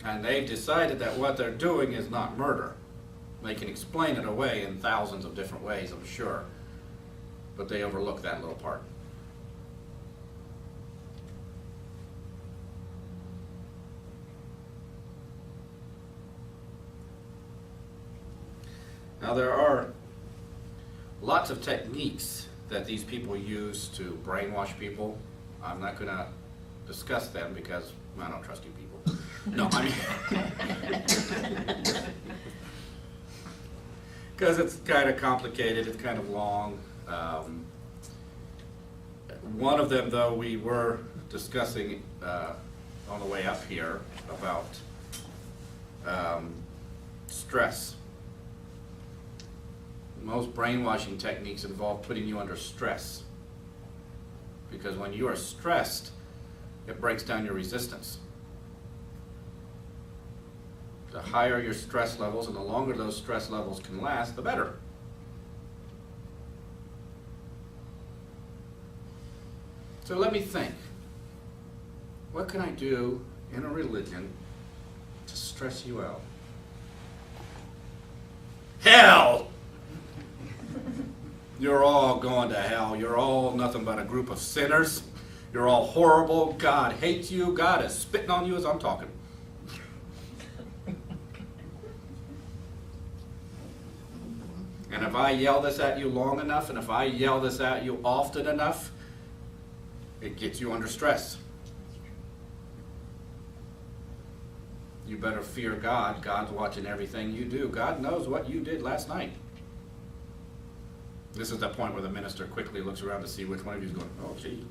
And they've decided that what they're doing is not murder. They can explain it away in thousands of different ways, I'm sure. But they overlook that little part. Now there are lots of techniques that these people use to brainwash people. I'm not going to discuss them because I don't trust you people. No, I mean, because it's kind of complicated, it's kind of long. One of them, though, we were discussing on the way up here about stress. Most brainwashing techniques involve putting you under stress, because when you are stressed, it breaks down your resistance. The higher your stress levels and the longer those stress levels can last, the better. So let me think. What can I do in a religion to stress you out? Hell! You're all going to hell. You're all nothing but a group of sinners. You're all horrible. God hates you. God is spitting on you as I'm talking. And if I yell this at you long enough, and if I yell this at you often enough, it gets you under stress. You better fear God. God's watching everything you do. God knows what you did last night. This is the point where the minister quickly looks around to see which one of you is going, oh, gee.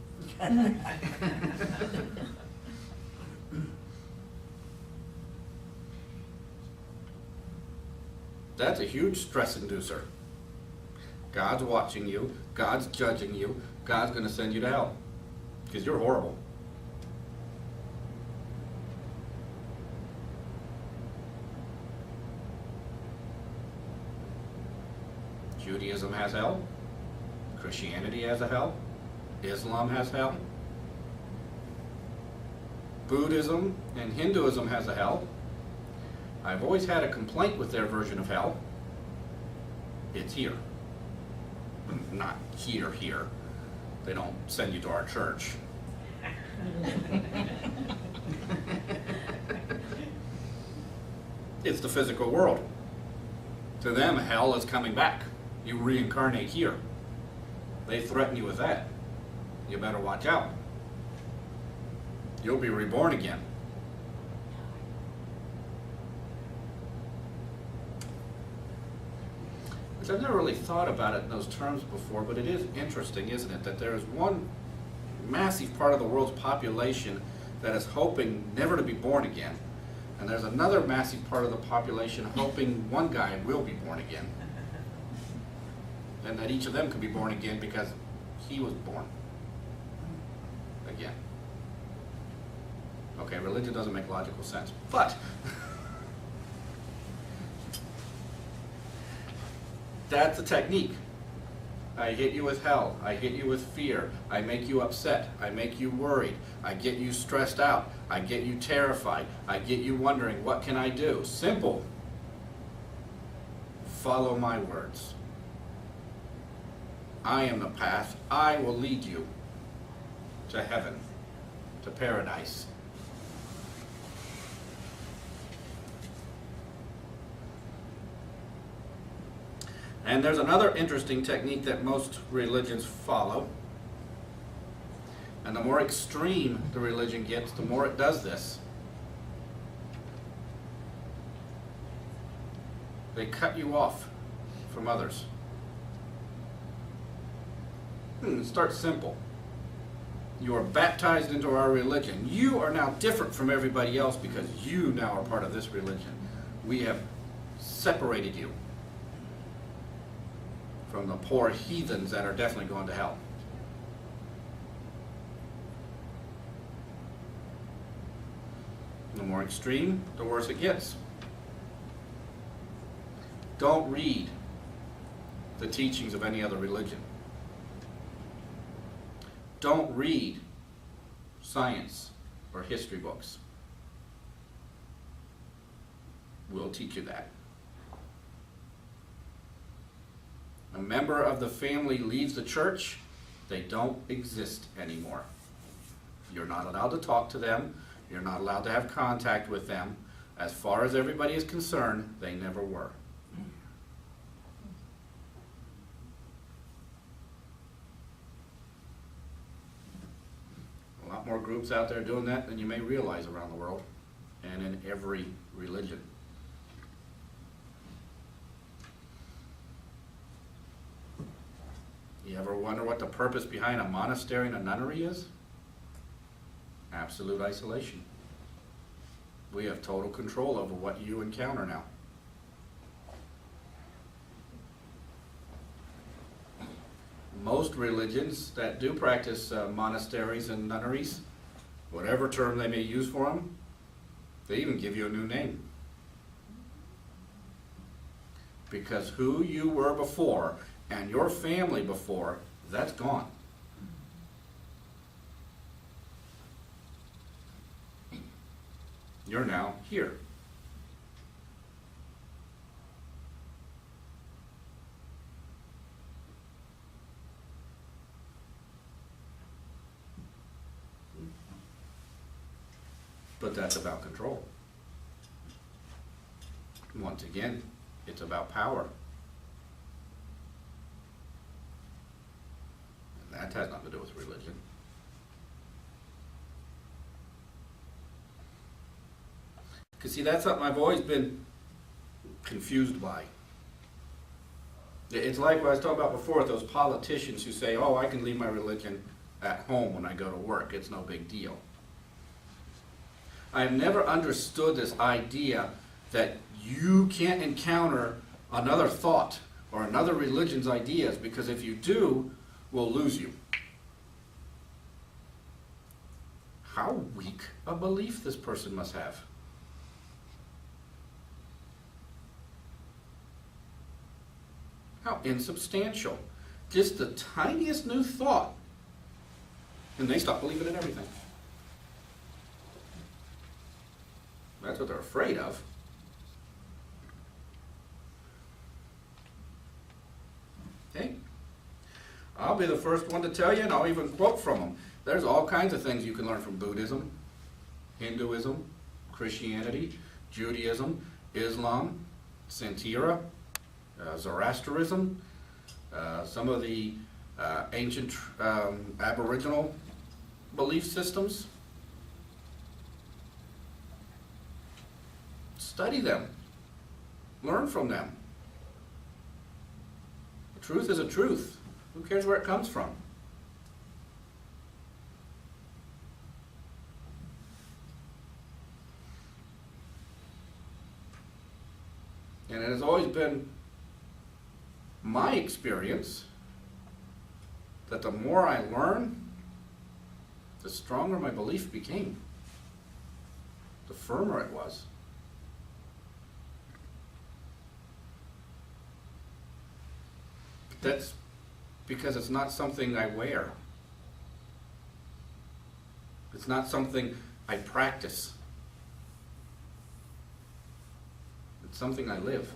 That's a huge stress inducer. God's watching you. God's judging you. God's going to send you to hell because you're horrible. Judaism has hell. Christianity has a hell. Islam has hell. Buddhism and Hinduism has a hell. I've always had a complaint with their version of hell. It's here. Not here, here. They don't send you to our church. It's the physical world. To them, hell is coming back. You reincarnate here. They threaten you with that. You better watch out. You'll be reborn again. Which I've never really thought about it in those terms before, but it is interesting, isn't it, that there is one massive part of the world's population that is hoping never to be born again, and there's another massive part of the population hoping one guy will be born again. And that each of them could be born again because he was born again. Okay, religion doesn't make logical sense, but that's a technique. I hit you with hell. I hit you with fear. I make you upset. I make you worried. I get you stressed out. I get you terrified. I get you wondering, what can I do? Simple. Follow my words. I am the path. I will lead you to heaven, to paradise. And there's another interesting technique that most religions follow. And the more extreme the religion gets, the more it does this. They cut you off from others. It starts simple. You are baptized into our religion. You are now different from everybody else because you now are part of this religion. We have separated you from the poor heathens that are definitely going to hell. The more extreme, the worse it gets. Don't read the teachings of any other religion. Don't read science or history books. will teach you that. A member of the family leaves the church, they don't exist anymore. You're not allowed to talk to them. You're not allowed to have contact with them. As far as everybody is concerned, they never were. A lot more groups out there doing that than you may realize around the world, and in every religion. You ever wonder what the purpose behind a monastery and a nunnery is? Absolute isolation. We have total control over what you encounter now. Most religions that do practice monasteries and nunneries, whatever term they may use for them, they even give you a new name. Because who you were before and your family before, that's gone. You're now here. But that's about control. Once again, it's about power. And that has nothing to do with religion. Because see, that's something I've always been confused by. It's like what I was talking about before, those politicians who say, oh, I can leave my religion at home when I go to work. It's no big deal. I've never understood this idea that you can't encounter another thought or another religion's ideas, because if you do, we'll lose you. How weak a belief this person must have. How insubstantial. Just the tiniest new thought, and they stop believing in everything. That's what they're afraid of. Okay? I'll be the first one to tell you, and I'll even quote from them. There's all kinds of things you can learn from Buddhism, Hinduism, Christianity, Judaism, Islam, Santeria, Zoroastrianism, some of the ancient Aboriginal belief systems. Study them. Learn from them. The truth is a truth. Who cares where it comes from? And it has always been my experience that the more I learn, the stronger my belief became, the firmer it was. That's because it's not something I wear. It's not something I practice. It's something I live.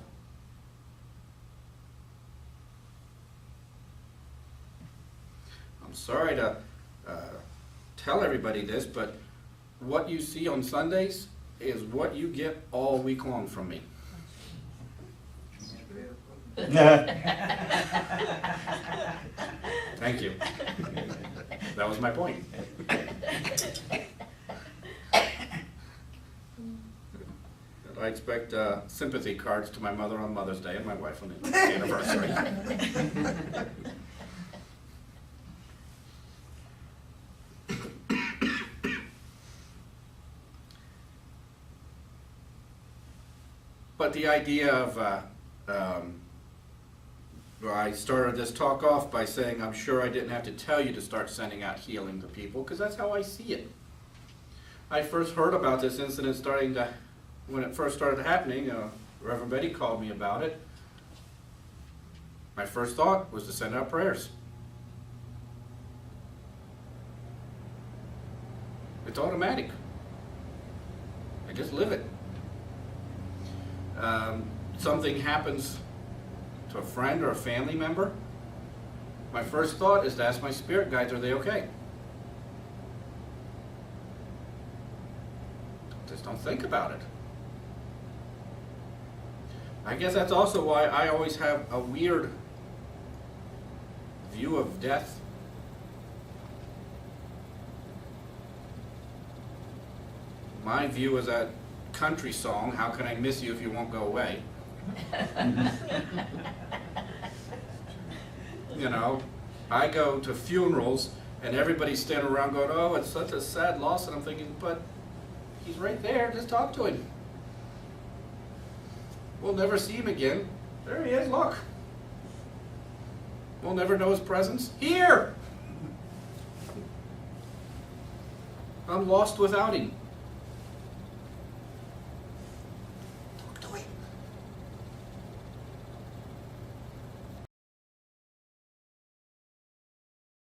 I'm sorry to tell everybody this, but what you see on Sundays is what you get all week long from me. Thank you. That was my point. I expect sympathy cards to my mother on Mother's Day and my wife on the anniversary. But the idea of I started this talk off by saying I'm sure I didn't have to tell you to start sending out healing to people, because that's how I see it. I first heard about this incident when it first started happening. Reverend Betty called me about it. My first thought was to send out prayers. It's automatic. I just live it. Something happens to a friend or a family member, my first thought is to ask my spirit guides, are they okay? Just don't think about it. I guess that's also why I always have a weird view of death. My view is that country song, "How Can I Miss You If You Won't Go Away?" You know, I go to funerals and everybody's standing around going, "Oh, it's such a sad loss," and I'm thinking, but he's right there, just talk to him. We'll never see him again. There he is, look. We'll never know his presence. Here! I'm lost without him.